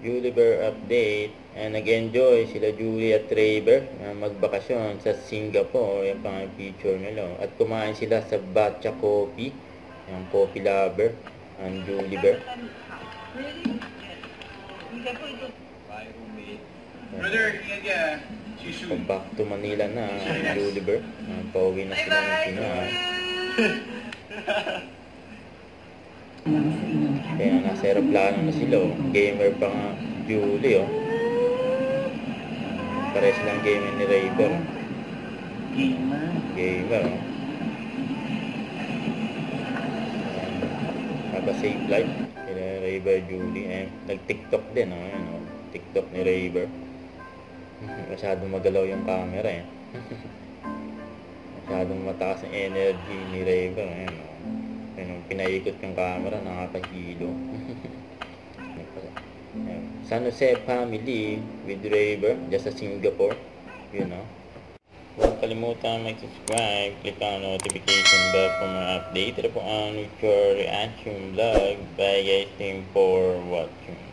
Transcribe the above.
Juliber update. Nag-enjoy sila Julie at Raver na magbakasyon sa Singapore. Yan pang picture nila. At kumain sila sa Batcha Coffee. Yung coffee lover. Ang Juliber. Brother, Back to Manila na ang Juliber. Pauwi na sila ng Pinas. Kaya nasa aeroplano na sila. Gamer pa nga Julie. Pares lang gamer ni Raver. Gamer. Have a safe flight. Kaya Raver, Julie. Nag-TikTok din. TikTok ni Raver. Masyadong magalaw yung camera. Masyadong mataas ang energy ni Raver. Pinaikot yung camera, nakakahilo. San Jose family with Raver, just sa Singapore. Huwag kalimutan mag-subscribe, click on notification bell for more update. Ito po ang Future Reaction Vlog. Bye guys, thank you for watching.